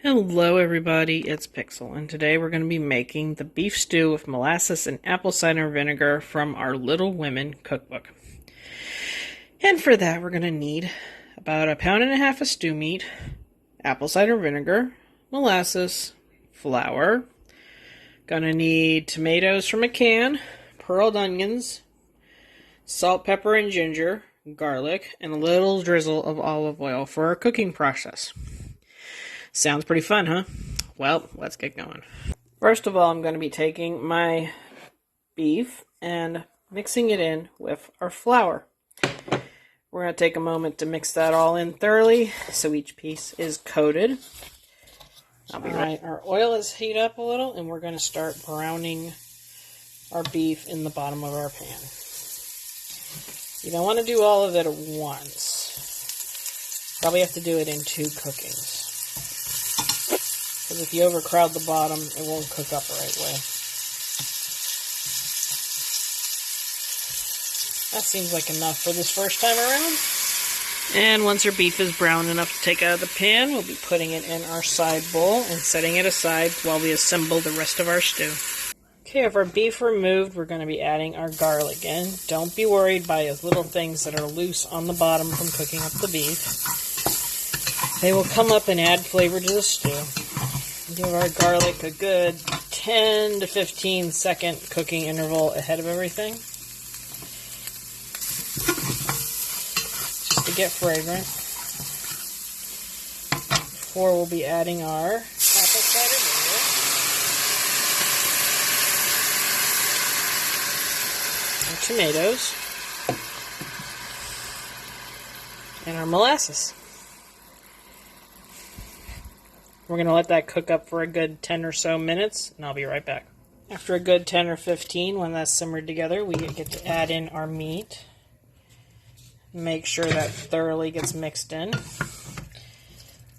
Hello everybody, it's Pixel, and today we're going to be making the beef stew with molasses and apple cider vinegar from our Little Women cookbook. And for that we're going to need about 1.5 pounds of stew meat, apple cider vinegar, molasses, flour. Gonna need tomatoes from a can, pearled onions, salt, pepper, and ginger, garlic, and a little drizzle of olive oil for our cooking process. Sounds pretty fun, huh? Well, let's get going. First of all, I'm going to be taking my beef and mixing it in with our flour. We're going to take a moment to mix that all in thoroughly so each piece is coated. Alright, our oil is heated up a little and we're going to start browning our beef in the bottom of our pan. You don't want to do all of it at once. Probably have to do it in 2 cookings. Because if you overcrowd the bottom, it won't cook up the right way. That seems like enough for this first time around. And once our beef is brown enough to take out of the pan, we'll be putting it in our side bowl and setting it aside while we assemble the rest of our stew. Okay, with our beef removed, we're going to be adding our garlic in. Don't be worried by those little things that are loose on the bottom from cooking up the beef. They will come up and add flavor to the stew. Give our garlic a good 10 to 15 second cooking interval ahead of everything. Just to get fragrant. Before we'll be adding our apple cider vinegar, our tomatoes, and our molasses. We're going to let that cook up for a good 10 or so minutes, and I'll be right back. After a good 10 or 15, when that's simmered together, we get to add in our meat. Make sure that thoroughly gets mixed in.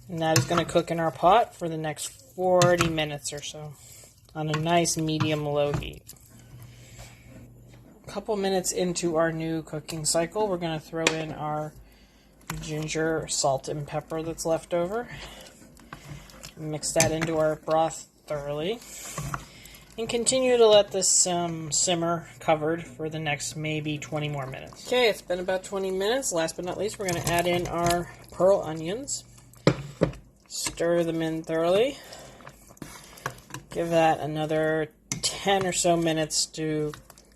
And that is going to cook in our pot for the next 40 minutes or so on a nice medium-low heat. A couple minutes into our new cooking cycle, we're going to throw in our ginger, salt, and pepper that's left over. Mix that into our broth thoroughly. And continue to let this simmer covered for the next maybe 20 more minutes. Okay, it's been about 20 minutes. Last but not least, we're going to add in our pearl onions. Stir them in thoroughly. Give that another 10 or so minutes to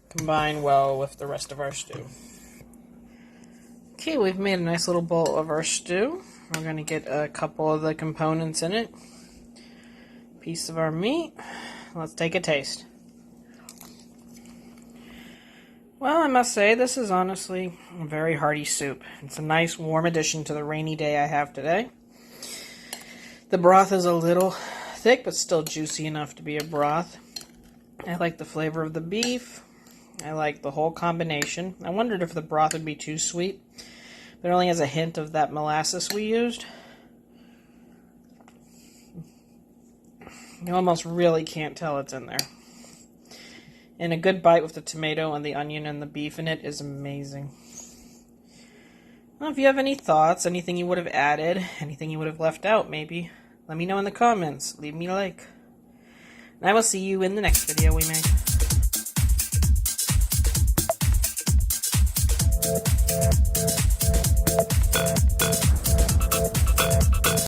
combine well with the rest of our stew. Okay, we've made a nice little bowl of our stew. We're going to get a couple of the components in it. Piece of our meat. Let's take a taste. Well, I must say, this is honestly a very hearty soup. It's a nice warm addition to the rainy day I have today. The broth is a little thick, but still juicy enough to be a broth. I like the flavor of the beef. I like the whole combination. I wondered if the broth would be too sweet, but it only has a hint of that molasses we used. You almost really can't tell it's in there. And a good bite with the tomato and the onion and the beef in it is amazing. Well, if you have any thoughts, anything you would have added, anything you would have left out maybe, let me know in the comments. Leave me a like. And I will see you in the next video we make.